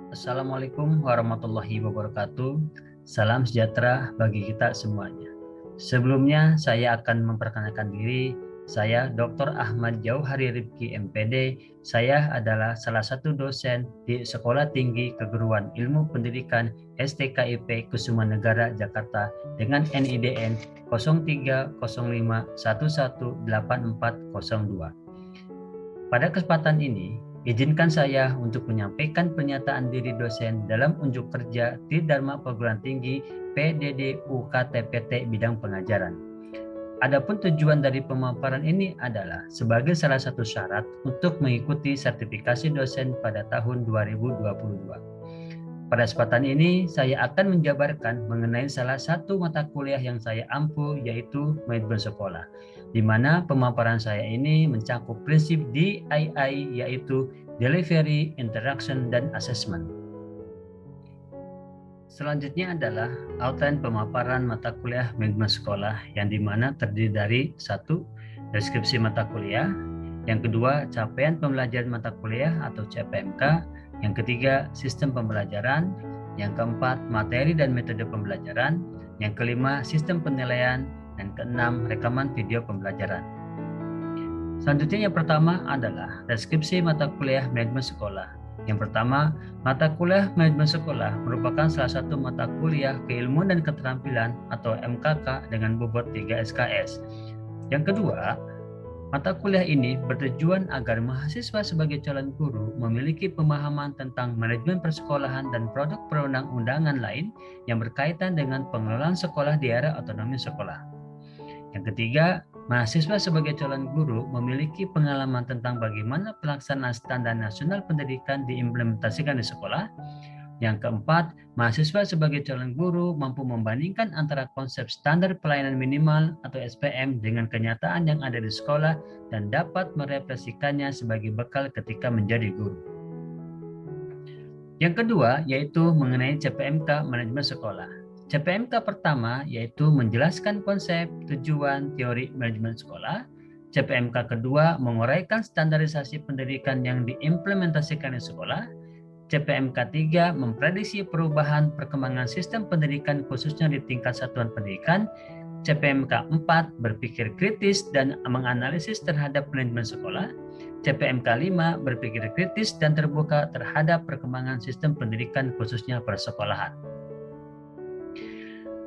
Assalamualaikum warahmatullahi wabarakatuh. Salam sejahtera bagi kita semuanya. Sebelumnya saya akan memperkenalkan diri. Saya Dr. Ahmad Jauhari Rifki MPD. Saya adalah salah satu dosen di Sekolah Tinggi Keguruan Ilmu Pendidikan STKIP Kusumanegara Jakarta dengan NIDN 0305118402. Pada kesempatan ini, izinkan saya untuk menyampaikan pernyataan diri dosen dalam unjuk kerja di Dharma Perguruan Tinggi PDD UKTPT bidang pengajaran. Adapun tujuan dari pemaparan ini adalah sebagai salah satu syarat untuk mengikuti sertifikasi dosen pada tahun 2022. Pada kesempatan ini, saya akan menjabarkan mengenai salah satu mata kuliah yang saya ampu, yaitu manajemen sekolah, di mana pemaparan saya ini mencakup prinsip DII, yaitu Delivery, Interaction, dan Assessment. Selanjutnya adalah outline pemaparan mata kuliah manajemen sekolah, yang dimana terdiri dari satu, deskripsi mata kuliah, yang kedua, capaian pembelajaran mata kuliah atau CPMK, yang ketiga, sistem pembelajaran, yang keempat, materi dan metode pembelajaran, yang kelima, sistem penilaian, dan keenam, rekaman video pembelajaran. Selanjutnya yang pertama adalah deskripsi mata kuliah manajemen sekolah. Yang pertama, mata kuliah manajemen sekolah merupakan salah satu mata kuliah keilmuan dan keterampilan atau MKK dengan bobot 3 SKS. Yang kedua, mata kuliah ini bertujuan agar mahasiswa sebagai calon guru memiliki pemahaman tentang manajemen persekolahan dan produk perundang-undangan lain yang berkaitan dengan pengelolaan sekolah di era otonomi sekolah. Yang ketiga, mahasiswa sebagai calon guru memiliki pengalaman tentang bagaimana pelaksanaan standar nasional pendidikan diimplementasikan di sekolah. Yang keempat, mahasiswa sebagai calon guru mampu membandingkan antara konsep standar pelayanan minimal atau SPM dengan kenyataan yang ada di sekolah dan dapat merefleksikannya sebagai bekal ketika menjadi guru. Yang kedua, yaitu mengenai CPMK manajemen sekolah. CPMK pertama yaitu menjelaskan konsep, tujuan, teori manajemen sekolah. CPMK kedua menguraikan standarisasi pendidikan yang diimplementasikan di sekolah. CPMK 3 memprediksi perubahan perkembangan sistem pendidikan khususnya di tingkat satuan pendidikan. CPMK 4 berpikir kritis dan menganalisis terhadap manajemen sekolah. CPMK 5 berpikir kritis dan terbuka terhadap perkembangan sistem pendidikan khususnya persekolahan.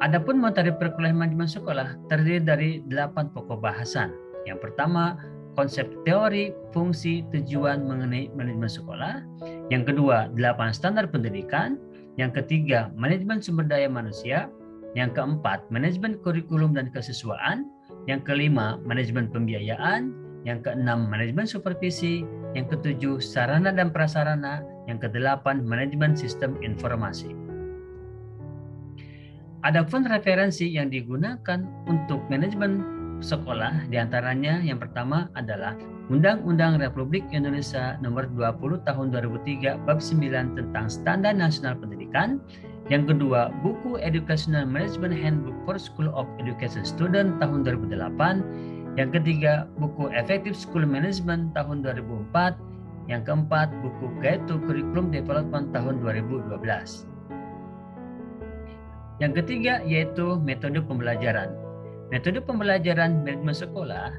Adapun materi perkuliahan manajemen sekolah terdiri dari 8 pokok bahasan. Yang pertama, konsep teori, fungsi, tujuan mengenai manajemen sekolah. Yang kedua, 8 standar pendidikan. Yang ketiga, manajemen sumber daya manusia. Yang keempat, manajemen kurikulum dan kesiswaan. Yang kelima, manajemen pembiayaan. Yang keenam, manajemen supervisi. Yang ketujuh, sarana dan prasarana. Yang kedelapan, manajemen sistem informasi. Adapun referensi yang digunakan untuk manajemen sekolah diantaranya yang pertama adalah Undang-Undang Republik Indonesia Nomor 20 Tahun 2003 Bab 9 tentang Standar Nasional Pendidikan. Yang kedua, buku Educational Management Handbook for School of Education Student tahun 2008. Yang ketiga, buku Effective School Management tahun 2004. Yang keempat, buku Guide to Curriculum Development tahun 2012. Yang ketiga yaitu metode pembelajaran. Metode pembelajaran manajemen sekolah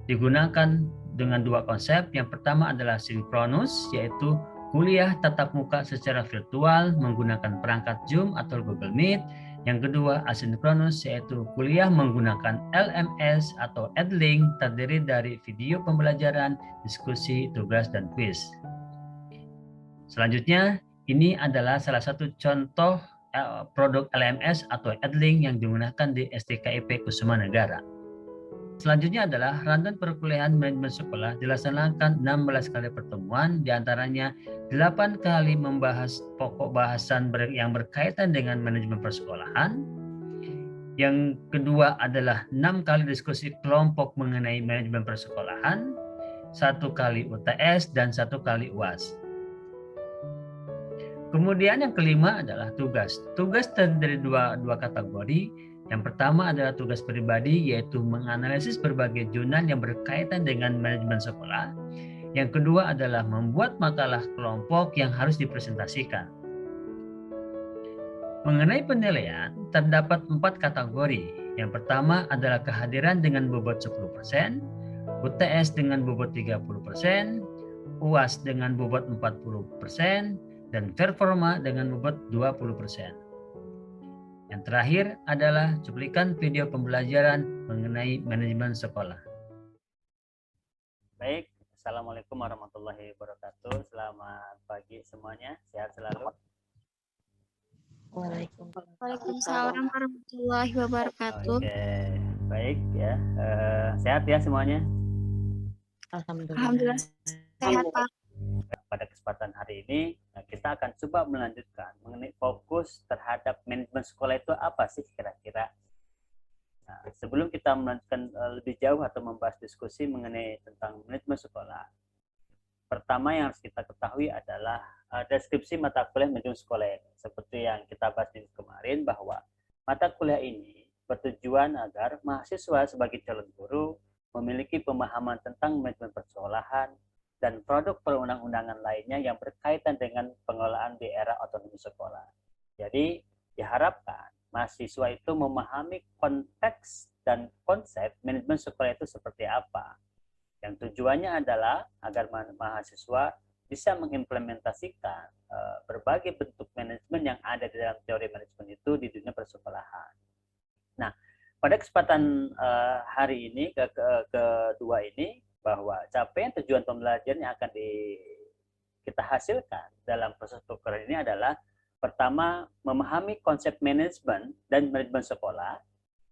digunakan dengan dua konsep. Yang pertama adalah sinkronus, yaitu kuliah tatap muka secara virtual menggunakan perangkat Zoom atau Google Meet. Yang kedua asinkronus, yaitu kuliah menggunakan LMS atau Edlink, terdiri dari video pembelajaran, diskusi, tugas, dan quiz. Selanjutnya, ini adalah salah satu contoh produk LMS atau Edlink yang digunakan di STKIP Kusumanegara. Selanjutnya adalah rundown perkuliahan manajemen sekolah dilaksanakan 16 kali pertemuan, diantaranya 8 kali membahas pokok bahasan yang berkaitan dengan manajemen persekolahan. Yang kedua adalah 6 kali diskusi kelompok mengenai manajemen persekolahan, 1 kali UTS, dan 1 kali UAS. Kemudian yang kelima adalah tugas. Tugas terdiri dari dua kategori. Yang pertama adalah tugas pribadi, yaitu menganalisis berbagai jurnal yang berkaitan dengan manajemen sekolah. Yang kedua adalah membuat makalah kelompok yang harus dipresentasikan. Mengenai penilaian, terdapat 4 kategori. Yang pertama adalah kehadiran dengan bobot 10%, UTS dengan bobot 30%, UAS dengan bobot 40%, dan performa dengan bobot 20%. Yang terakhir adalah cuplikan video pembelajaran mengenai manajemen sekolah. Baik, Assalamualaikum warahmatullahi wabarakatuh. Selamat pagi semuanya, sehat selalu. Waalaikumsalam warahmatullahi wabarakatuh. Oke, baik ya. Sehat ya semuanya? Alhamdulillah sehat, Pak. Pada kesempatan hari ini kita akan coba melanjutkan mengenai fokus terhadap manajemen sekolah itu apa sih kira-kira. Nah, sebelum kita melanjutkan lebih jauh atau membahas diskusi mengenai tentang manajemen sekolah, pertama yang harus kita ketahui adalah deskripsi mata kuliah manajemen sekolah ini. Seperti yang kita bahas di kemarin bahwa mata kuliah ini bertujuan agar mahasiswa sebagai calon guru memiliki pemahaman tentang manajemen persekolahan dan produk perundang-undangan lainnya yang berkaitan dengan pengelolaan di era otonomi sekolah. Jadi diharapkan mahasiswa itu memahami konteks dan konsep manajemen sekolah itu seperti apa. Yang tujuannya adalah agar mahasiswa bisa mengimplementasikan berbagai bentuk manajemen yang ada di dalam teori manajemen itu di dunia persekolahan. Nah, pada kesempatan hari ini kedua ini bahwa capaian tujuan pembelajaran yang akan kita hasilkan dalam proses perkuliahan ini adalah pertama memahami konsep manajemen dan manajemen sekolah.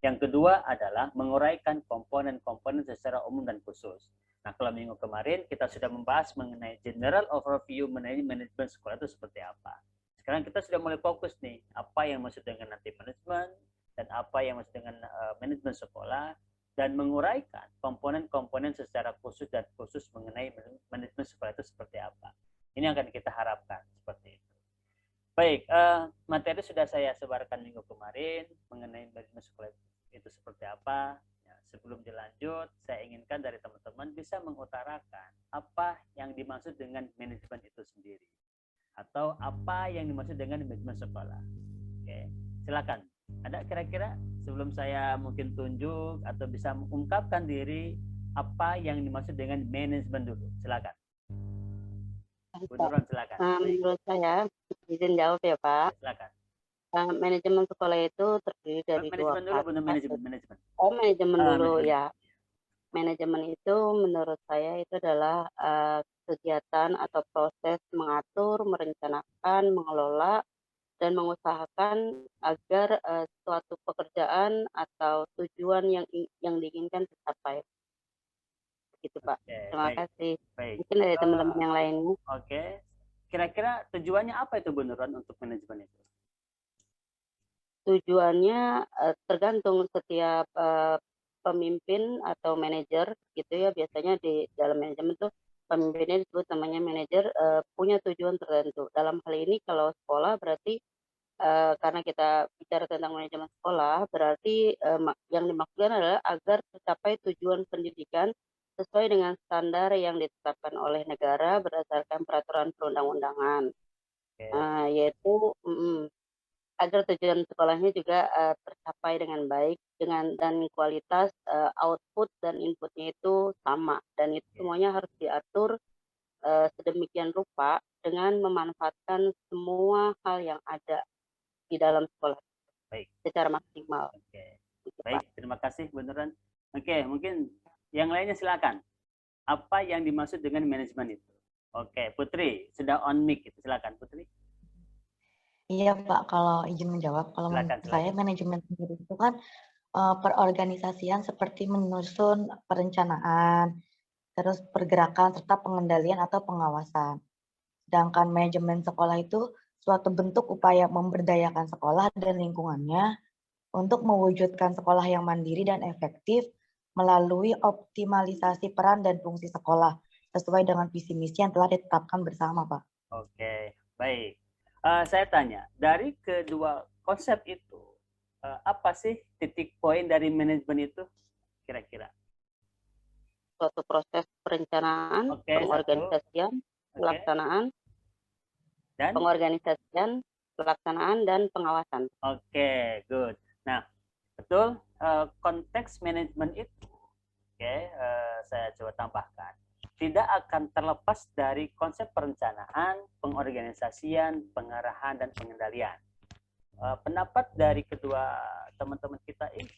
Yang kedua adalah menguraikan komponen-komponen secara umum dan khusus. Nah, kalau minggu kemarin kita sudah membahas mengenai general overview mengenai manajemen sekolah itu seperti apa. Sekarang kita sudah mulai fokus nih, apa yang maksud dengan nanti manajemen dan apa yang maksud dengan manajemen sekolah, dan menguraikan komponen-komponen secara khusus dan khusus mengenai manajemen sekolah itu seperti apa. Ini akan kita harapkan seperti itu. Baik, materi sudah saya sebarkan minggu kemarin mengenai manajemen sekolah itu seperti apa. Ya, sebelum dilanjut, saya inginkan dari teman-teman bisa mengutarakan apa yang dimaksud dengan manajemen itu sendiri. Atau apa yang dimaksud dengan manajemen sekolah. Oke, silakan. Ada kira-kira sebelum saya mungkin tunjuk atau bisa mengungkapkan diri apa yang dimaksud dengan manajemen dulu. Silakan. Bu Nurul, silakan. Menurut saya, izin jawab ya Pak. Silakan. Manajemen sekolah itu terdiri dari dua manajemen. Oh, manajemen dulu ya. Manajemen itu menurut saya itu adalah kegiatan atau proses mengatur, merencanakan, mengelola, dan mengusahakan agar suatu pekerjaan atau tujuan yang diinginkan tercapai. Gitu Pak. Terima kasih. Baik. Mungkin dari teman-teman yang lainnya. Oke. Kira-kira tujuannya apa itu Bu Nurul untuk manajemen itu? Tujuannya tergantung setiap pemimpin atau manajer gitu ya, biasanya di dalam manajemen tuh pemimpinnya disebut namanya manajer, punya tujuan tertentu. Dalam hal ini kalau sekolah berarti karena kita bicara tentang manajemen sekolah berarti yang dimaksudkan adalah agar tercapai tujuan pendidikan sesuai dengan standar yang ditetapkan oleh negara berdasarkan peraturan perundang-undangan. Yaitu agar tujuan sekolahnya juga tercapai dengan baik dan kualitas output dan inputnya itu sama, dan itu semuanya harus diatur sedemikian rupa dengan memanfaatkan semua hal yang ada di dalam sekolah secara maksimal. Gitu, baik, terima kasih Bu Nurul. Oke, mungkin yang lainnya silakan. Apa yang dimaksud dengan manajemen itu? Oke, Putri sudah on mic, silakan Putri. Iya Pak, kalau izin menjawab, kalau menurut saya manajemen sendiri itu kan perorganisasian seperti menyusun perencanaan, terus pergerakan serta pengendalian atau pengawasan. Sedangkan manajemen sekolah itu suatu bentuk upaya memberdayakan sekolah dan lingkungannya untuk mewujudkan sekolah yang mandiri dan efektif melalui optimalisasi peran dan fungsi sekolah sesuai dengan visi misi yang telah ditetapkan bersama, Pak. Oke, baik. Saya tanya, dari kedua konsep itu, apa sih titik poin dari manajemen itu kira-kira? Suatu proses perencanaan, pengorganisasian, pelaksanaan, dan pengorganisasian, pelaksanaan dan pengawasan. Oke, good. Nah, betul, konteks manajemen itu, saya coba tambahkan, tidak akan terlepas dari konsep perencanaan, pengorganisasian, pengarahan, dan pengendalian. Pendapat dari kedua teman-teman kita ini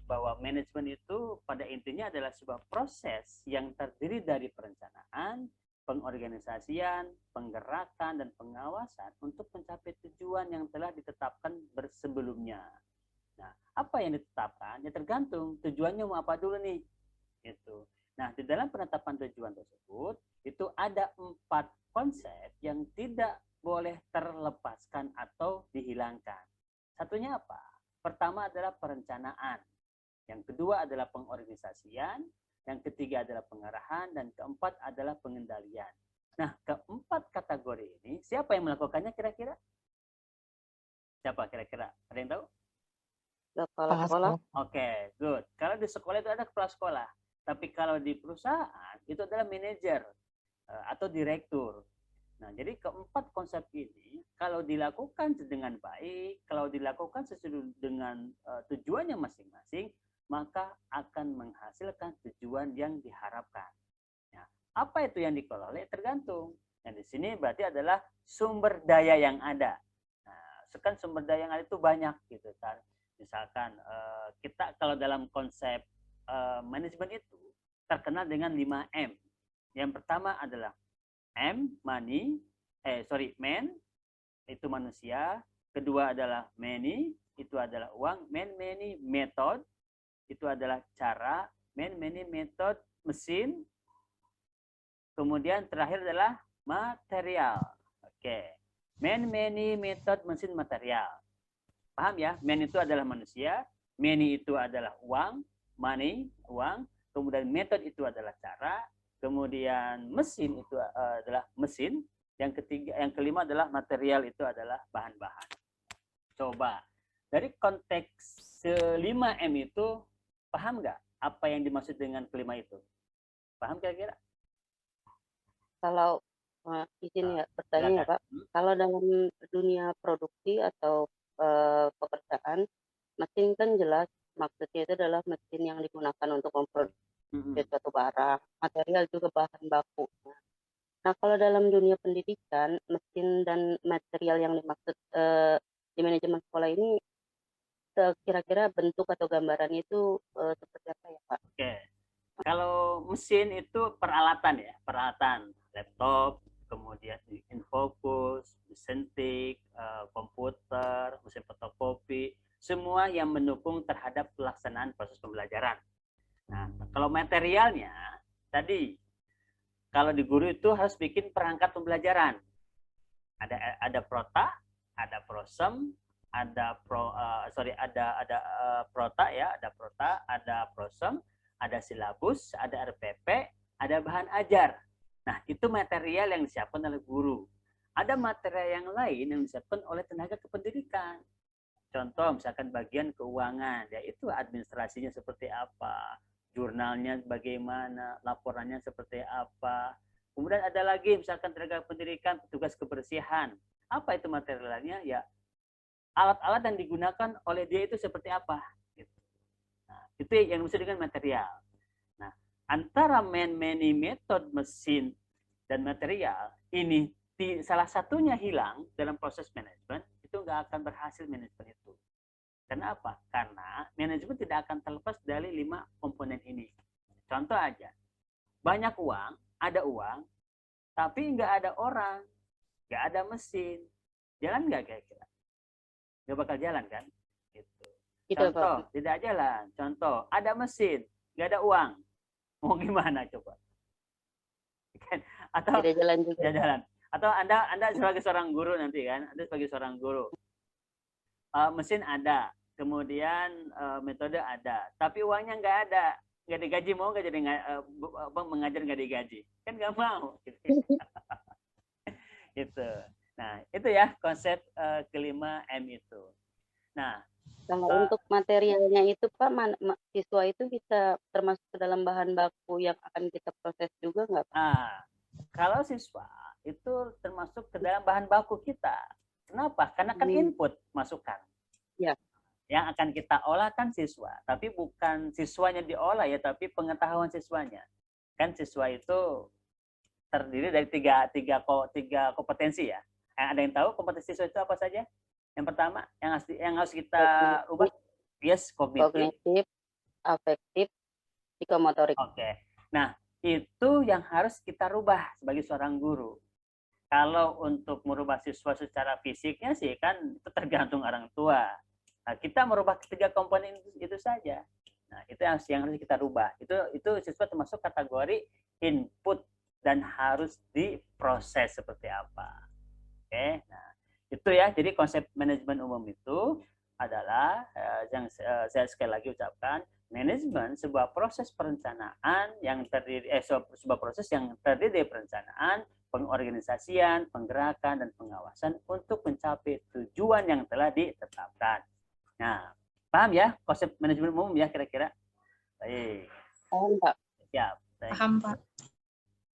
bahwa manajemen itu pada intinya adalah sebuah proses yang terdiri dari perencanaan, pengorganisasian, penggerakan, dan pengawasan untuk mencapai tujuan yang telah ditetapkan sebelumnya. Nah, apa yang ditetapkan? Ya tergantung tujuannya mau apa dulu nih. Gitu. Nah, di dalam penetapan tujuan tersebut, itu ada 4 konsep yang tidak boleh terlepaskan atau dihilangkan. Satunya apa? Pertama adalah perencanaan. Yang kedua adalah pengorganisasian. Yang ketiga adalah pengarahan. Dan keempat adalah pengendalian. Nah, keempat kategori ini, siapa yang melakukannya kira-kira? Siapa kira-kira? Ada yang tahu? Kepala sekolah. Oke, good. Kalau di sekolah itu ada kepala sekolah. Tapi kalau di perusahaan, itu adalah manajer atau direktur. Nah, jadi keempat konsep ini kalau dilakukan dengan baik, kalau dilakukan sesuai dengan tujuannya masing-masing, maka akan menghasilkan tujuan yang diharapkan. Nah, apa itu yang dikelola? Tergantung. Nah, di sini berarti adalah sumber daya yang ada. Nah, sekarang sumber daya yang ada itu banyak gitu kan. Misalkan kita kalau dalam konsep manajemen itu terkenal dengan 5M. Yang pertama adalah man, itu manusia. Kedua adalah many, itu adalah uang. Man, many, method, itu adalah cara. Man, many, method, mesin. Kemudian terakhir adalah material. Oke. Man, many, method, mesin, material. Paham ya? Man itu adalah manusia. Many itu adalah uang. Money, uang. Kemudian method itu adalah cara. Kemudian mesin itu adalah mesin. Yang ketiga, yang kelima adalah material, itu adalah bahan-bahan. Coba dari konteks 5M itu paham nggak apa yang dimaksud dengan kelima itu? Paham kira-kira? Kalau izin ya bertanya ya Pak, kalau dalam dunia produksi atau pekerjaan, mesin kan jelas maksudnya itu adalah mesin yang digunakan untuk memproduksi suatu barang, material juga bahan baku. Nah, kalau dalam dunia pendidikan, mesin dan material yang dimaksud di manajemen sekolah ini kira-kira bentuk atau gambarannya itu seperti apa ya Pak? Oke, kalau mesin itu peralatan ya, peralatan laptop, kemudian infocus, mesin tik, komputer, mesin fotokopi, semua yang mendukung terhadap pelaksanaan proses pembelajaran. Nah, kalau materialnya tadi, kalau di guru itu harus bikin perangkat pembelajaran. Ada prota, ada prosem, ada prota ya, ada prota, ada prosem, ada silabus, ada RPP, ada bahan ajar. Nah, itu material yang disiapkan oleh guru. Ada material yang lain yang disiapkan oleh tenaga kependidikan. Contoh misalkan bagian keuangan, yaitu administrasinya seperti apa, jurnalnya bagaimana, laporannya seperti apa. Kemudian ada lagi misalkan tenaga pendidikan, petugas kebersihan. Apa itu materialnya? Ya, alat-alat yang digunakan oleh dia itu seperti apa. Nah, itu yang dimaksud dengan material. Nah, antara many method, mesin, dan material, ini salah satunya hilang dalam proses manajemen, itu nggak akan berhasil manajemen itu. Kenapa? Karena manajemen tidak akan terlepas dari 5 komponen ini. Contoh aja, banyak uang, ada uang, tapi nggak ada orang, nggak ada mesin. Jalan nggak kira-kira? Nggak bakal jalan kan? Gitu. Contoh, tidak jalan. Contoh, ada mesin, nggak ada uang. Mau gimana coba? Atau tidak jalan juga. Tidak jalan. Atau Anda sebagai seorang guru nanti kan, Anda sebagai seorang guru. Mesin ada, kemudian metode ada, tapi uangnya nggak ada, nggak digaji, mau nggak jadi mengajar nggak digaji, kan nggak mau. Gitu. Nah, itu ya konsep kelima M itu. Nah, kalau untuk materialnya itu Pak, siswa itu bisa termasuk ke dalam bahan baku yang akan kita proses juga nggak Pak? Kalau siswa itu termasuk ke dalam bahan baku kita. Kenapa? Karena kan input, masukan. Ya. Yang akan kita olah kan siswa, tapi bukan siswanya diolah ya, tapi pengetahuan siswanya. Kan siswa itu terdiri dari tiga kompetensi ya. Ada yang tahu kompetensi siswa itu apa saja? Yang pertama, yang harus kita ubah, kognitif, afektif, psikomotorik. Oke. Nah, itu yang harus kita rubah sebagai seorang guru. Kalau untuk merubah siswa secara fisiknya sih kan itu tergantung orang tua. Nah, kita merubah ketiga komponen itu saja. Nah, itu yang harus kita rubah. Itu siswa termasuk kategori input dan harus diproses seperti apa. Oke. Nah, itu ya. Jadi konsep manajemen umum itu adalah yang saya sekali lagi ucapkan, manajemen sebuah proses perencanaan yang terdiri sebuah proses yang terdiri dari perencanaan, pengorganisasian, penggerakan dan pengawasan untuk mencapai tujuan yang telah ditetapkan. Nah, paham ya konsep manajemen umum ya kira-kira? Baik. Paham, Pak. Siap. Paham, Pak.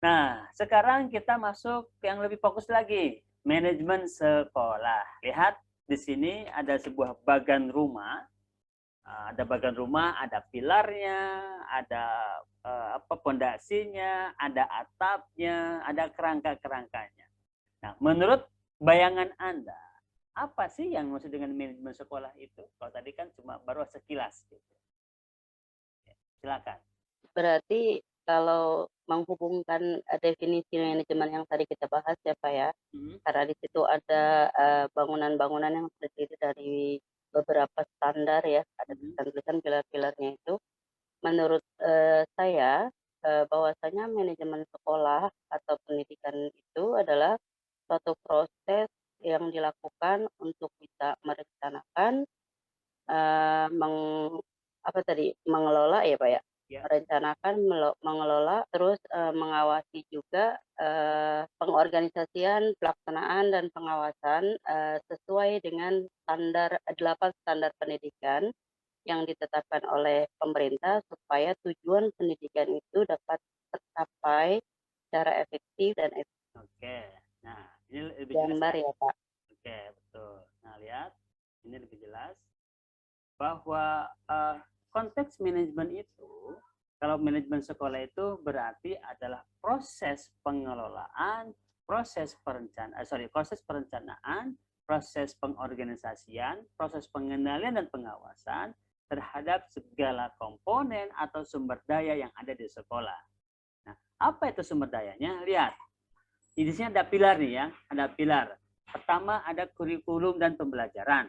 Nah, sekarang kita masuk yang lebih fokus lagi, manajemen sekolah. Lihat di sini ada sebuah bagan rumah. Ada bagan rumah, ada pilarnya, ada pondasinya, ada atapnya, ada kerangka-kerangkanya. Nah, menurut bayangan Anda, apa sih yang maksud dengan manajemen sekolah itu? Kalau tadi kan cuma baru sekilas. Gitu. Silakan. Berarti kalau menghubungkan definisi manajemen yang tadi kita bahas ya Pak ya, karena di situ ada bangunan-bangunan yang terdiri dari beberapa standar ya, ada tulisan-tulisan pilar-pilarnya itu. Menurut saya bahwasanya manajemen sekolah atau pendidikan itu adalah suatu proses yang dilakukan untuk bisa merencanakan, mengelola ya Pak ya, merencanakan, mengelola, terus mengawasi juga pengorganisasian, pelaksanaan dan pengawasan sesuai dengan 8 standar pendidikan yang ditetapkan oleh pemerintah supaya tujuan pendidikan itu dapat tercapai secara efektif dan efisien. Oke, nah ini lebih gambar jelas ya Pak. Oke, betul. Nah lihat, ini lebih jelas bahwa konteks manajemen itu, kalau manajemen sekolah itu berarti adalah proses pengelolaan, proses perencanaan, proses pengorganisasian, proses pengendalian dan pengawasan terhadap segala komponen atau sumber daya yang ada di sekolah. Nah, apa itu sumber dayanya? Lihat, di sini ada pilar nih ya, ada pilar. Pertama ada kurikulum dan pembelajaran.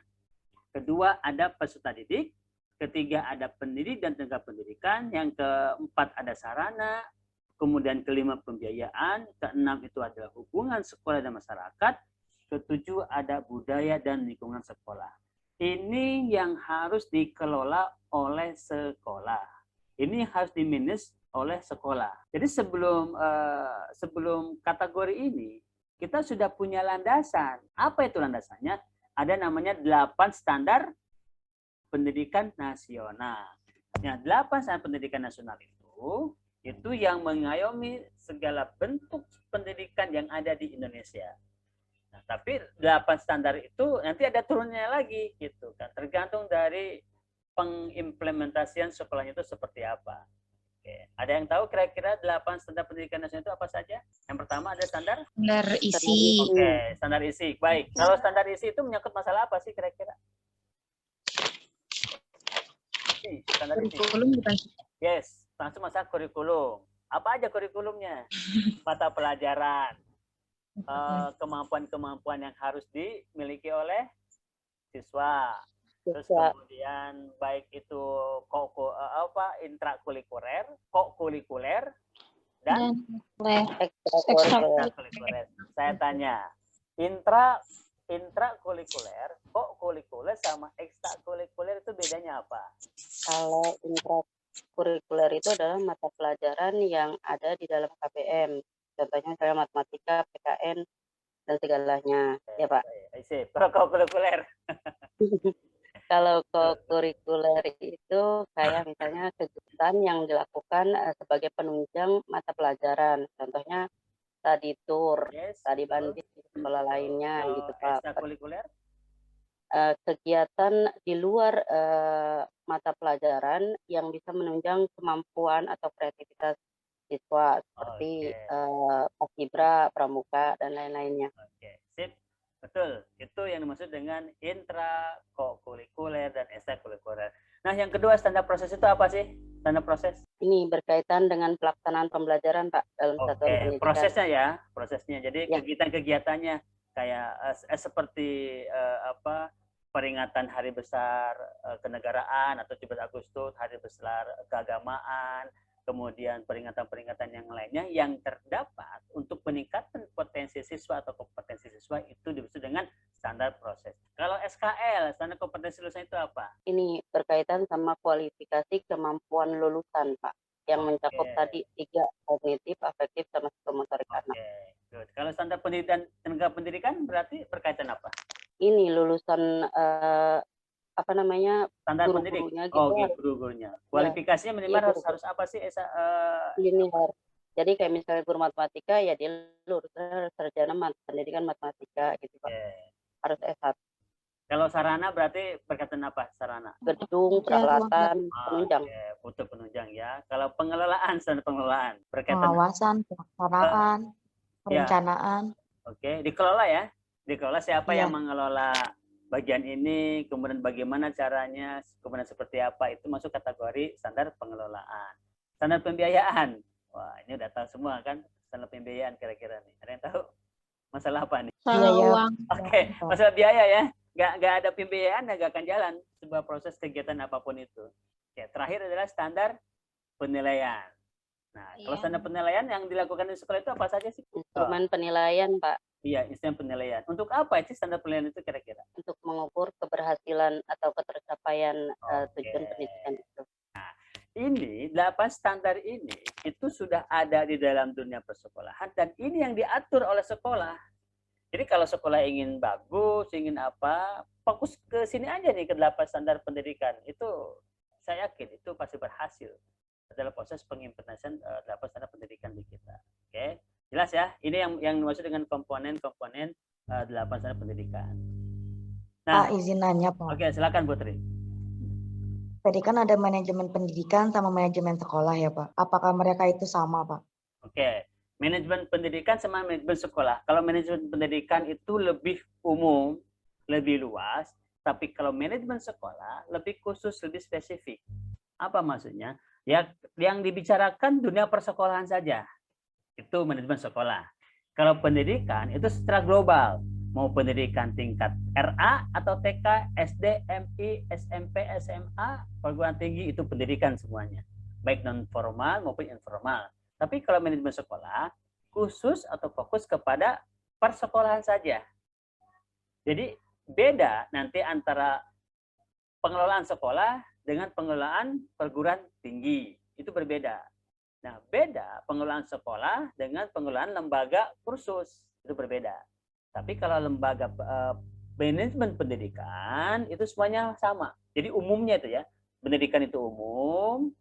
Kedua ada peserta didik. Ketiga ada pendidik dan tenaga pendidikan. Yang keempat ada sarana. Kemudian kelima pembiayaan. Keenam itu adalah hubungan sekolah dan masyarakat. Ketujuh ada budaya dan lingkungan sekolah. Ini yang harus dikelola oleh sekolah. Ini harus dimanage oleh sekolah. Jadi sebelum kategori ini, kita sudah punya landasan. Apa itu landasannya? Ada namanya 8 standar pendidikan nasional. Nah, 8 standar pendidikan nasional itu yang mengayomi segala bentuk pendidikan yang ada di Indonesia. Nah, tapi 8 standar itu nanti ada turunnya lagi gitu kan, tergantung dari pengimplementasian sekolahnya itu seperti apa. Oke. Ada yang tahu kira-kira 8 standar pendidikan nasional itu apa saja? Yang pertama ada standar isi. Oke, standar isi. Baik. Kalau standar isi itu menyangkut masalah apa sih kira-kira? Standar isi. Kurikulum bukan? Yes, langsung masalah kurikulum. Apa aja kurikulumnya? Mata pelajaran, kemampuan-kemampuan yang harus dimiliki oleh siswa. Terus kemudian baik itu intrakurikuler, kokurikuler, dan ekstrakurikuler. Saya tanya, intrakurikuler, kokurikuler sama ekstrakurikuler itu bedanya apa? Kalau intrakurikuler itu adalah mata pelajaran yang ada di dalam KPM. Contohnya saya matematika, PKN, dan segalanya. Ya Pak. Kokurikuler. Kalau kokurikuler itu kayak misalnya kegiatan yang dilakukan sebagai penunjang mata pelajaran. Contohnya study tour, Yes, study betul. banding di sekolah lainnya Kalau gitu Pak. ekstrakurikuler? Kegiatan di luar mata pelajaran yang bisa menunjang kemampuan atau kreativitas siswa seperti Oke. paskibra, pramuka dan lain-lainnya. Oke, sip. Betul. Itu yang dimaksud dengan intrakurikuler dan ekstrakurikuler. Nah, yang kedua standar proses itu apa sih? Standar proses? Ini berkaitan dengan pelaksanaan pembelajaran Pak dalam satuan Oke, pendidikan. prosesnya ya, prosesnya. Jadi Ya. kegiatan-kegiatannya kayak seperti apa peringatan hari besar kenegaraan atau 17 Agustus, hari besar keagamaan, kemudian peringatan-peringatan yang lainnya yang terdapat untuk meningkatkan potensi siswa atau kompetensi siswa itu disebut dengan standar proses. Kalau SKL, standar kompetensi lulusan itu apa? Ini berkaitan sama kualifikasi kemampuan lulusan Pak, yang mencakup tadi 3 kognitif, afektif, sama psikomotorik anak. Good. Kalau standar pendidikan tenaga pendidikan berarti berkaitan apa? Ini lulusan apa namanya, Standar pendidik. guru-gurunya gitu. Oh, guru-gurunya. Kualifikasinya minimal Iya, harus apa sih? linear. Jadi kayak misalnya guru matematika ya dia lulusan sarjana pendidikan matematika gitu Pak. Harus S1. Kalau sarana berarti berkaitan apa sarana? Gedung, peralatan, penunjang. Butuh penunjang ya. Kalau pengelolaan, standar pengelolaan berkaitan Pengawasan, pelaksanaan, perencanaan. Oke, dikelola ya. Dikelola siapa yang mengelola bagian ini, kemudian bagaimana caranya, kemudian seperti apa, itu masuk kategori standar pengelolaan. Standar pembiayaan. Wah, ini udah tahu semua kan standar pembiayaan kira-kira nih. Ada yang tahu masalah apa nih? Uang. Oke, masalah biaya ya. Nggak ada pembiayaan, nggak akan jalan sebuah proses kegiatan apapun itu. Oke, terakhir adalah standar penilaian. Nah, kalau standar penilaian yang dilakukan di sekolah itu apa saja sih? Instrumen penilaian, Pak. Iya, instrumen penilaian. Untuk apa sih standar penilaian itu kira-kira? Untuk mengukur keberhasilan atau ketercapaian tujuan pendidikan itu. Nah, ini 8 standar ini itu sudah ada di dalam dunia persekolahan dan ini yang diatur oleh sekolah. Jadi kalau sekolah ingin bagus, ingin apa, fokus ke sini aja nih ke 8 standar pendidikan. Itu saya yakin itu pasti berhasil dalam proses pengimplementasian 8 standar pendidikan di kita. Oke. Jelas ya? Ini yang dimaksud dengan komponen-komponen 8 standar pendidikan. Nah, izin nanya, Pak. Oke, silakan Putri. Tadi kan ada manajemen pendidikan sama manajemen sekolah ya, Pak. Apakah mereka itu sama, Pak? Oke. Manajemen pendidikan sama manajemen sekolah. Kalau manajemen pendidikan itu lebih umum, lebih luas, tapi kalau manajemen sekolah lebih khusus, lebih spesifik. Apa maksudnya? Ya, yang dibicarakan dunia persekolahan saja. Itu manajemen sekolah. Kalau pendidikan itu secara global. Mau pendidikan tingkat RA atau TK, SD, MI, SMP, SMA, perguruan tinggi itu pendidikan semuanya. Baik non formal maupun informal. Tapi kalau manajemen sekolah, khusus atau fokus kepada persekolahan saja. Jadi beda nanti antara pengelolaan sekolah dengan pengelolaan perguruan tinggi. Itu berbeda. Nah, beda pengelolaan sekolah dengan pengelolaan lembaga kursus. Itu berbeda. Tapi kalau lembaga manajemen pendidikan, itu semuanya sama. Jadi umumnya itu ya. Pendidikan itu umum,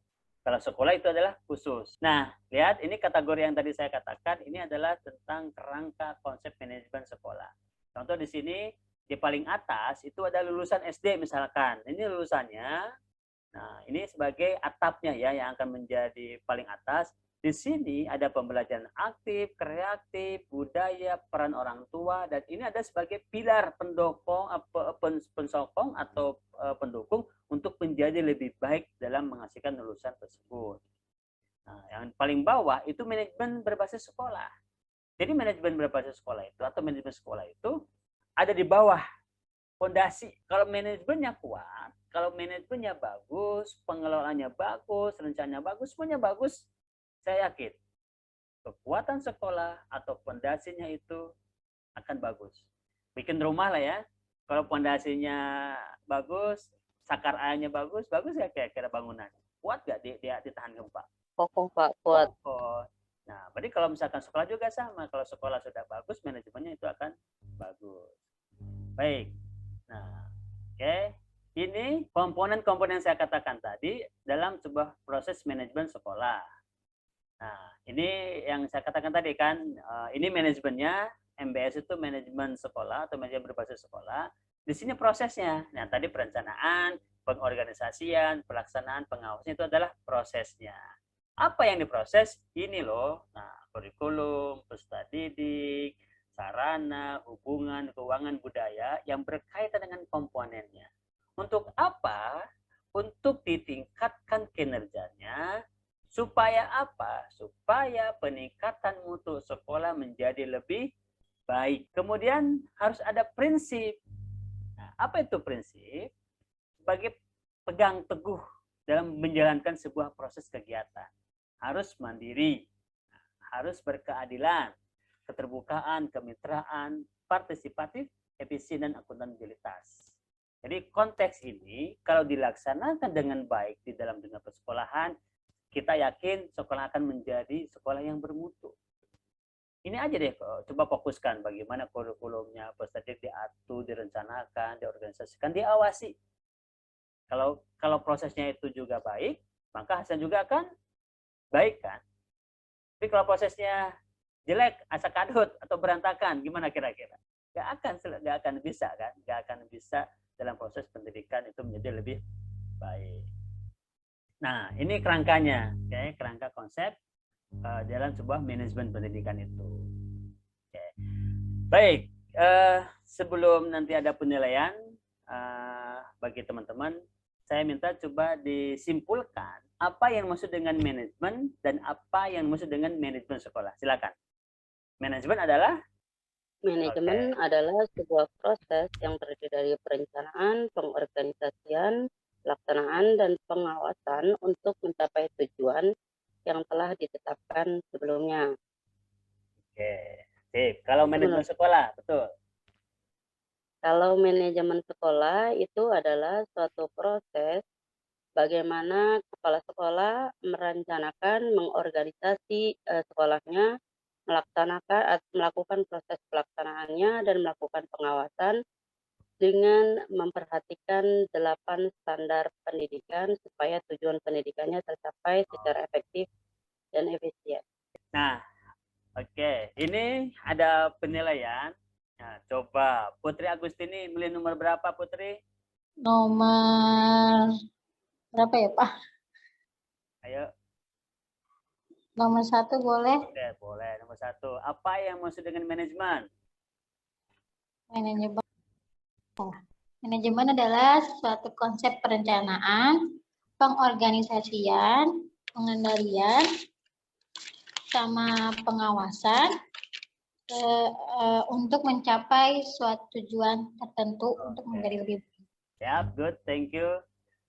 kalau sekolah itu adalah khusus. Nah, lihat ini kategori yang tadi saya katakan, ini adalah tentang kerangka konsep manajemen sekolah. Contoh di sini, di paling atas itu ada lulusan SD misalkan. Ini lulusannya, nah ini sebagai atapnya ya, yang akan menjadi paling atas. Di sini ada pembelajaran aktif, kreatif, budaya, peran orang tua, dan ini ada sebagai pilar pendukung, pensokong atau pendukung untuk menjadi lebih baik dalam menghasilkan lulusan tersebut. Nah, yang paling bawah itu manajemen berbasis sekolah. Jadi manajemen berbasis sekolah itu atau manajemen sekolah itu ada di bawah fondasi. Kalau manajemennya kuat, kalau manajemennya bagus, pengelolaannya bagus, rencananya bagus, semuanya bagus, saya yakin kekuatan sekolah atau fondasinya itu akan bagus. Bikin rumah lah ya. Kalau fondasinya bagus, sakar ayahnya bagus, bagus ya kira-kira bangunan. Kuat gak dia ditahan gempa? Kokoh Pak, kuat. Kokoh. Nah, berarti kalau misalkan sekolah juga sama. Kalau sekolah sudah bagus, manajemennya itu akan bagus. Baik. Nah, oke. Ini komponen-komponen yang saya katakan tadi dalam sebuah proses manajemen sekolah. Nah, ini yang saya katakan tadi kan, ini manajemennya, MBS itu manajemen sekolah atau manajemen berbasis sekolah. Di sini prosesnya. Nah, tadi perencanaan, pengorganisasian, pelaksanaan, pengawasan itu adalah prosesnya. Apa yang diproses? Ini loh. Nah, kurikulum, peserta didik, sarana, hubungan, keuangan, budaya yang berkaitan dengan komponennya. Untuk apa? Untuk ditingkatkan kinerjanya. Supaya apa? Supaya peningkatan mutu sekolah menjadi lebih baik. Kemudian harus ada prinsip. Nah, apa itu prinsip? Sebagai pegang teguh dalam menjalankan sebuah proses kegiatan. Harus mandiri, harus berkeadilan, keterbukaan, kemitraan, partisipatif, efisien, dan akuntabilitas. Jadi konteks ini kalau dilaksanakan dengan baik di dalam dunia persekolahan, kita yakin sekolah akan menjadi sekolah yang bermutu. Ini aja deh, coba fokuskan bagaimana kurikulumnya, peserta diatur, direncanakan, diorganisasikan, diawasi. Kalau prosesnya itu juga baik, maka hasilnya juga akan baik kan. Tapi kalau prosesnya jelek, asak-adut atau berantakan, gimana kira-kira? Gak akan bisa kan? Gak akan bisa dalam proses pendidikan itu menjadi lebih baik. Nah, ini kerangkanya, okay? Kerangka konsep dalam sebuah manajemen pendidikan itu. Okay. Baik, sebelum nanti ada penilaian bagi teman-teman, saya minta coba disimpulkan apa yang maksud dengan manajemen dan apa yang maksud dengan manajemen sekolah. Silakan. Manajemen adalah adalah sebuah proses yang terdiri dari perencanaan, pengorganisasian, pelaksanaan, dan pengawasan untuk mencapai tujuan yang telah ditetapkan sebelumnya. Oke, sip. Kalau manajemen sekolah, betul. Kalau manajemen sekolah itu adalah suatu proses bagaimana kepala sekolah merencanakan, mengorganisasi sekolahnya, melakukan proses pelaksanaannya, dan melakukan pengawasan dengan memperhatikan 8 standar pendidikan supaya tujuan pendidikannya tercapai secara efektif dan efisien. Nah, oke. Ini ada penilaian. Nah, coba Putri Agustini milih nomor berapa, Putri? Nomor berapa ya, Pak? Ayo. Nomor 1 boleh? Oke, boleh. Nomor 1. Apa yang maksud dengan manajemen? Manajemen adalah suatu konsep perencanaan, pengorganisasian, pengendalian, sama pengawasan untuk mencapai suatu tujuan tertentu untuk menjadi lebih baik. Siap, good, thank you.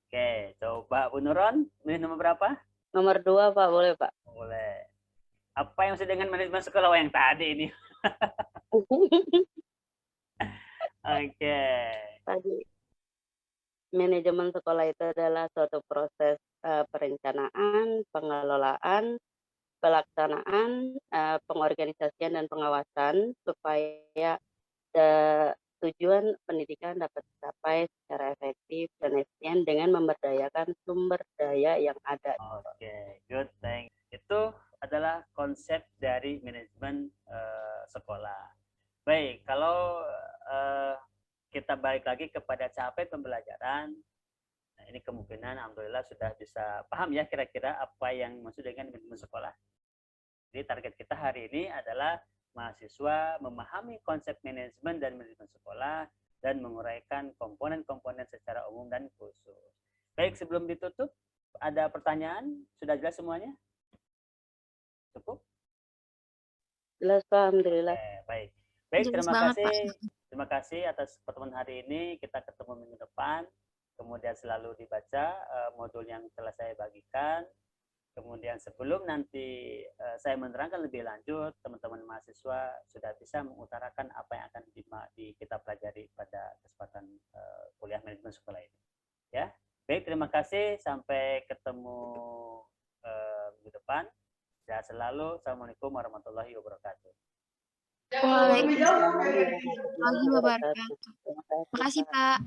Oke, coba Bu Nuron, milih nomor berapa? Nomor 2, Pak, boleh, Pak? Boleh. Apa yang maksud dengan manajemen sekolah yang tadi ini? Oke. Tadi manajemen sekolah itu adalah suatu proses perencanaan, pengelolaan, pelaksanaan, pengorganisasian, dan pengawasan supaya tujuan pendidikan dapat dicapai secara efektif dan efisien dengan memberdayakan sumber daya yang ada. Oke, good, thanks. Itu adalah konsep dari manajemen sekolah. Baik, kalau kita balik lagi kepada capaian pembelajaran, nah ini kemungkinan alhamdulillah sudah bisa paham ya kira-kira apa yang maksud dengan manajemen sekolah. Jadi target kita hari ini adalah mahasiswa memahami konsep manajemen dan manajemen sekolah dan menguraikan komponen-komponen secara umum dan khusus. Baik, sebelum ditutup, ada pertanyaan? Sudah jelas semuanya? Cukup? Jelas, Pak. Alhamdulillah. Baik. Baik, terima kasih. Terima kasih atas pertemuan hari ini. Kita ketemu minggu depan. Kemudian selalu dibaca modul yang telah saya bagikan. Kemudian sebelum nanti saya menerangkan lebih lanjut, teman-teman mahasiswa sudah bisa mengutarakan apa yang akan kita pelajari pada kesempatan kuliah manajemen sekolah ini. Ya, baik, terima kasih. Sampai ketemu minggu depan. Sehat selalu. Assalamualaikum warahmatullahi wabarakatuh. Waalaikumsalam warahmatullahi wabarakatuh. Terima kasih, Pak.